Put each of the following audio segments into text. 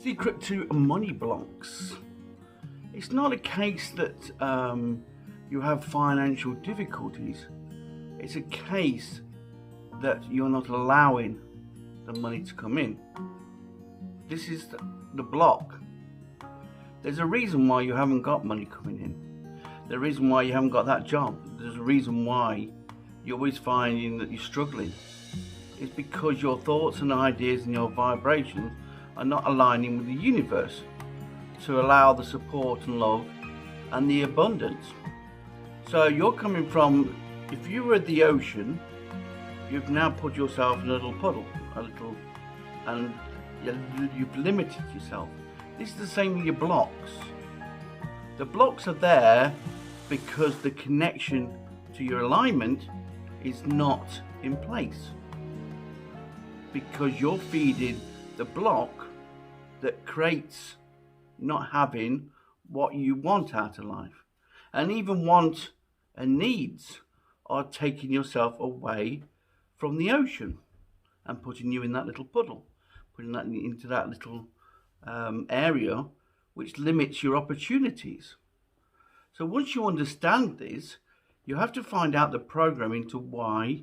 Secret to money blocks. It's not a case that you have financial difficulties. It's a case that you're not allowing the money to come in. This is the block. There's a reason why you haven't got money coming in. The reason why you haven't got that job. There's a reason why you're always finding that you're struggling. It's because your thoughts and ideas and your vibrations are not aligning with the universe to allow the support and love and the abundance. So you're coming from, if you were at the ocean, you've now put yourself in a little puddle, and you've limited yourself. This is the same with your blocks. The blocks are there because the connection to your alignment is not in place. Because you're feeding the block that creates not having what you want out of life. And even want and needs are taking yourself away from the ocean and putting you in that little puddle, putting that into that little area which limits your opportunities. So once you understand this, you have to find out the programming to why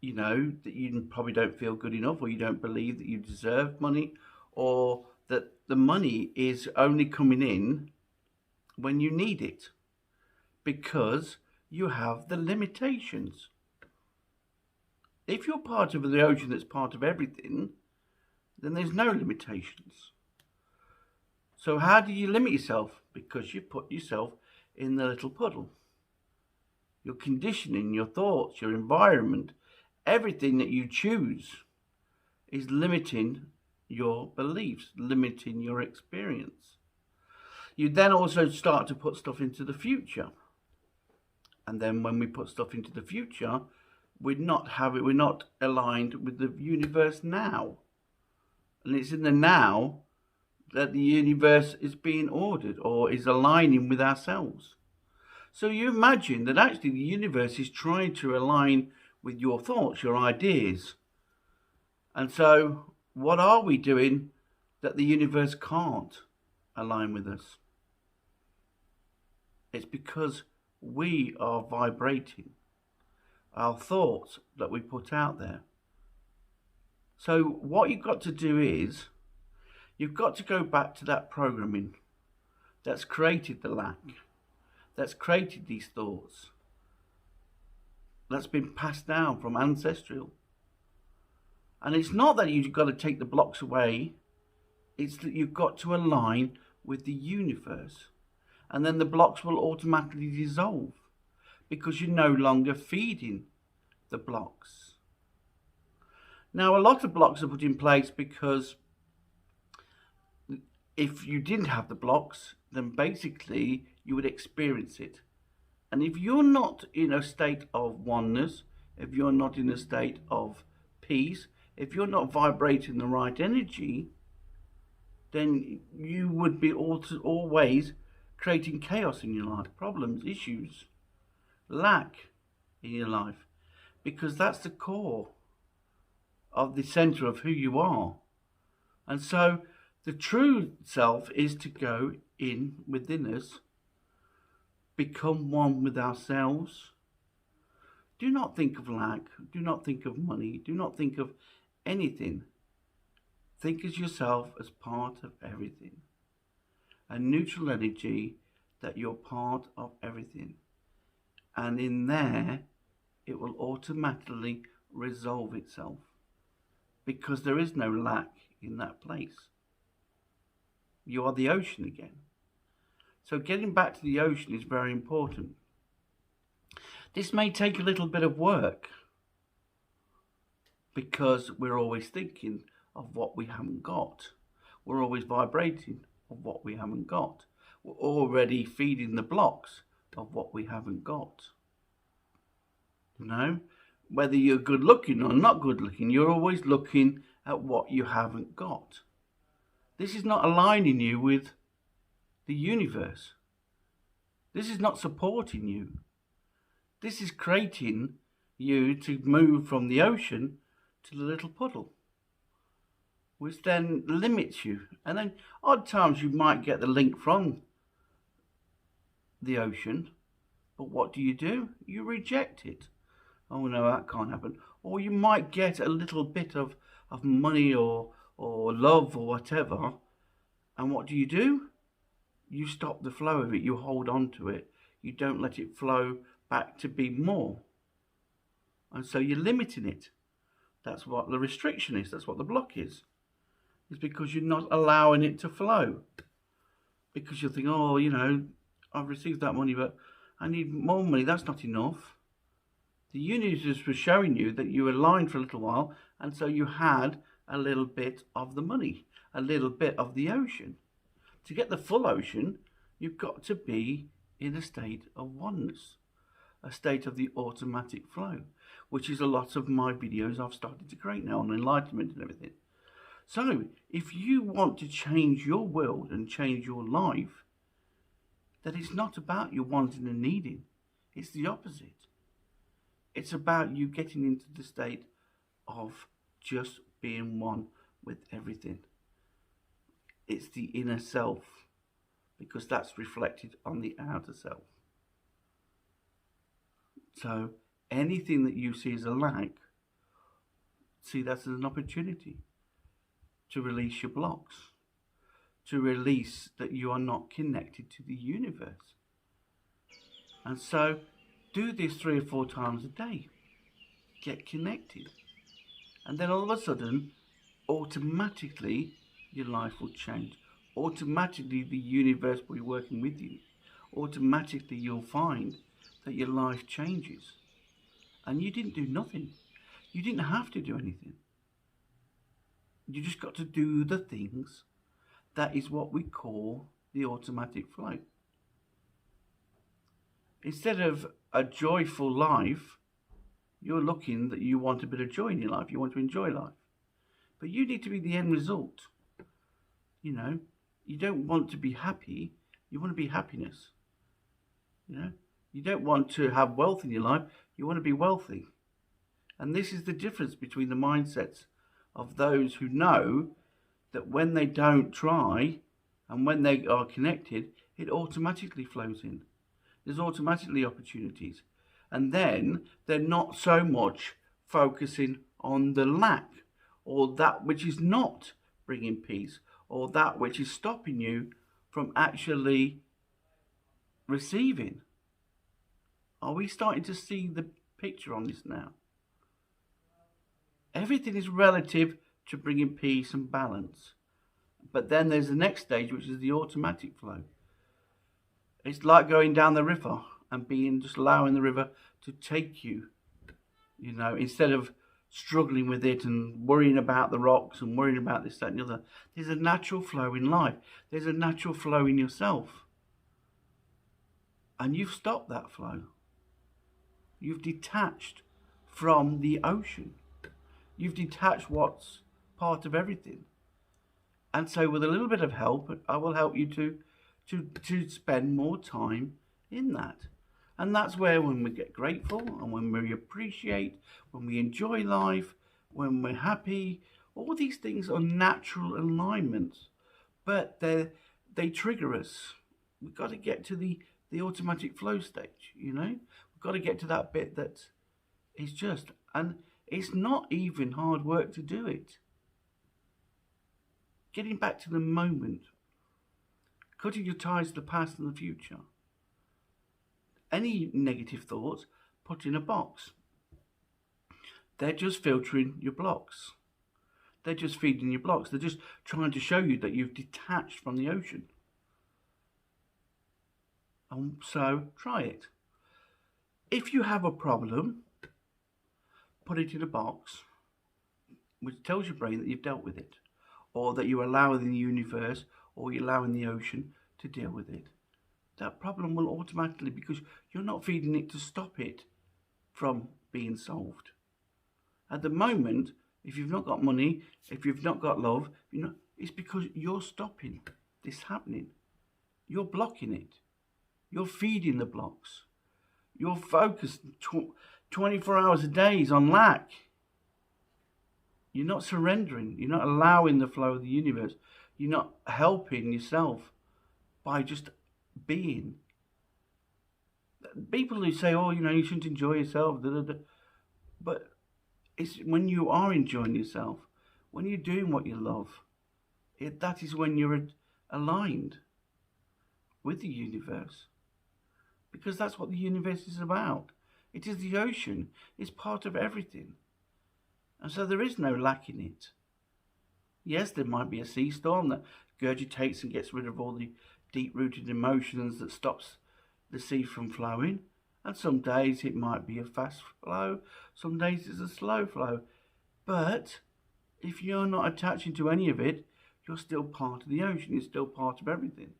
that you probably don't feel good enough, or you don't believe that you deserve money, or that the money is only coming in when you need it, because you have the limitations. If you're part of the ocean that's part of everything, then there's no limitations. So how do you limit yourself? Because you put yourself in the little puddle. Your conditioning, your thoughts, your environment, everything that you choose is limiting your beliefs, limiting your experience. You then also start to put stuff into the future. And then when we put stuff into the future, we're not aligned with the universe now. And it's in the now that the universe is being ordered or is aligning with ourselves. So you imagine that actually the universe is trying to align with your thoughts, your ideas. And so what are we doing that the universe can't align with us? It's because we are vibrating our thoughts that we put out there. So what you've got to do is, you've got to go back to that programming that's created the lack, that's created these thoughts, that's been passed down from ancestral. And it's not that you've got to take the blocks away, it's that you've got to align with the universe. And then the blocks will automatically dissolve because you're no longer feeding the blocks. Now, a lot of blocks are put in place because if you didn't have the blocks, then basically you would experience it. And if you're not in a state of oneness, if you're not in a state of peace, if you're not vibrating the right energy, then you would be always creating chaos in your life, problems, issues, lack in your life, because that's the core of the center of who you are. And so the true self is to go in within us, become one with ourselves. Do not think of lack, do not think of money, do not think of anything. Think of yourself as part of everything. A neutral energy that you're part of everything. And in there, it will automatically resolve itself, because there is no lack in that place. You are the ocean again. So getting back to the ocean is very important. This may take a little bit of work, because we're always thinking of what we haven't got. We're always vibrating of what we haven't got. We're already feeding the blocks of what we haven't got. Whether you're good looking or not good looking, you're always looking at what you haven't got. This is not aligning you with the universe. This is not supporting you. This is creating you to move from the ocean to the little puddle. which then limits you. And then odd times you might get the link from the ocean, but what do? You reject it. Oh no, that can't happen. Or you might get a little bit of money or love or whatever, and what do? You stop the flow of it. You hold on to it. You don't let it flow back to be more. And so you're limiting it. That's what the restriction is. That's what the block is. It's because you're not allowing it to flow. Because you'll think, oh, I've received that money, but I need more money. That's not enough. The universe was showing you that you were aligned for a little while, and so you had a little bit of the money, a little bit of the ocean. To get the full ocean, you've got to be in a state of oneness, a state of the automatic flow, which is a lot of my videos I've started to create now on enlightenment and everything. So, if you want to change your world and change your life, then it's not about you wanting and needing. It's the opposite. It's about you getting into the state of just being one with everything. It's the inner self, because that's reflected on the outer self. So anything that you see as a lack, see that as an opportunity to release your blocks, to release that you are not connected to the universe. And so do this 3 or 4 times a day. Get connected. And then all of a sudden, automatically, your life will change. Automatically, the universe will be working with you. Automatically, you'll find that your life changes. And you didn't do nothing. You didn't have to do anything. You just got to do the things. That is what we call the automatic flow. Instead of a joyful life, you're looking that you want a bit of joy in your life. You want to enjoy life. But you need to be the end result. You don't want to be happy. You want to be happiness. You don't want to have wealth in your life. You want to be wealthy. And this is the difference between the mindsets of those who know that when they don't try and when they are connected, it automatically flows in. There's automatically opportunities. And then they're not so much focusing on the lack or that which is not bringing peace or that which is stopping you from actually receiving. Are we starting to see the picture on this now? Everything is relative to bringing peace and balance. But then there's the next stage, which is the automatic flow. It's like going down the river and just allowing the river to take you, instead of struggling with it and worrying about the rocks and worrying about this, that and the other. There's a natural flow in life. There's a natural flow in yourself. And you've stopped that flow. You've detached from the ocean. You've detached what's part of everything. And so with a little bit of help, I will help you to spend more time in that. And that's where when we get grateful and when we appreciate, when we enjoy life, when we're happy, all these things are natural alignments, but they trigger us. We've got to get to the automatic flow stage, We've got to get to that bit that is just, and it's not even hard work to do it. Getting back to the moment, cutting your ties to the past and the future. Any negative thoughts, put in a box. They're just filtering your blocks. They're just feeding your blocks. They're just trying to show you that you've detached from the ocean. And so try it. If you have a problem, put it in a box, which tells your brain that you've dealt with it, or that you're allowing the universe or you're allowing the ocean to deal with it. That problem will automatically, because you're not feeding it to stop it from being solved. At the moment, if you've not got money, if you've not got love, it's because you're stopping this happening. You're blocking it. You're feeding the blocks. You're focused 24 hours a day on lack. You're not surrendering. You're not allowing the flow of the universe. You're not helping yourself by just being. People who say, "Oh, you shouldn't enjoy yourself," da, da, da. But it's when you are enjoying yourself, when you're doing what you love, that is when you're aligned with the universe, because that's what the universe is about. It is the ocean. It's part of everything, and so there is no lack in it. Yes, there might be a sea storm that gurgitates and gets rid of all the deep-rooted emotions that stops the sea from flowing. And some days it might be a fast flow, some days it's a slow flow. But if you're not attaching to any of it, you're still part of the ocean, you're still part of everything.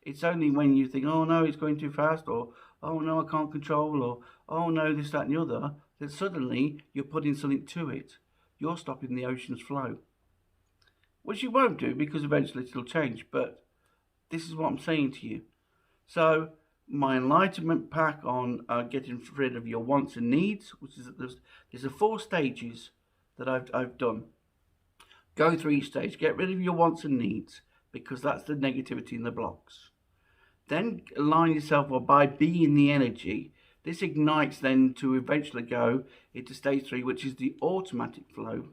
It's only when you think, oh no, it's going too fast, or oh no, I can't control, or oh no, this, that, and the other, that suddenly you're putting something to it. You're stopping the ocean's flow. Which you won't do, because eventually it'll change, but this is what I'm saying to you. So my enlightenment pack on getting rid of your wants and needs, which is there's 4 stages that I've done. Go through each stage, get rid of your wants and needs, because that's the negativity in the blocks. Then align yourself by being the energy. This ignites then to eventually go into stage 3, which is the automatic flow.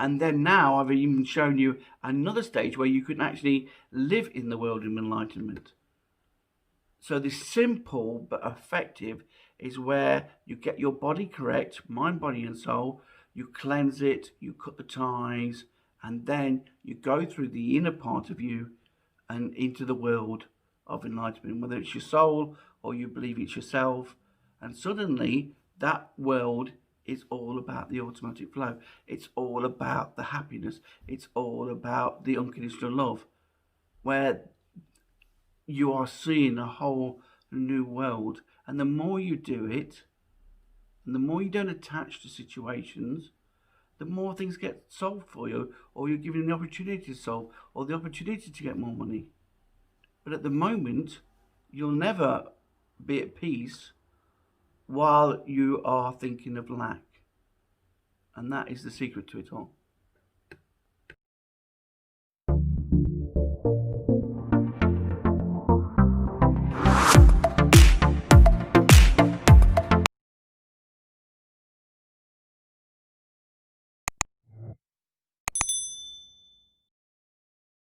And then now I've even shown you another stage where you can actually live in the world of enlightenment. So this simple but effective is where you get your body correct, mind, body and soul, you cleanse it, you cut the ties, and then you go through the inner part of you and into the world of enlightenment, whether it's your soul or you believe it's yourself. And suddenly that world is all about the automatic flow. It's all about the happiness. It's all about the unconditional love, where you are seeing a whole new world. And the more you do it, and the more you don't attach to situations, the more things get solved for you, or you're given the opportunity to solve, or the opportunity to get more money. But at the moment, you'll never be at peace while you are thinking of lack. And that is the secret to it all.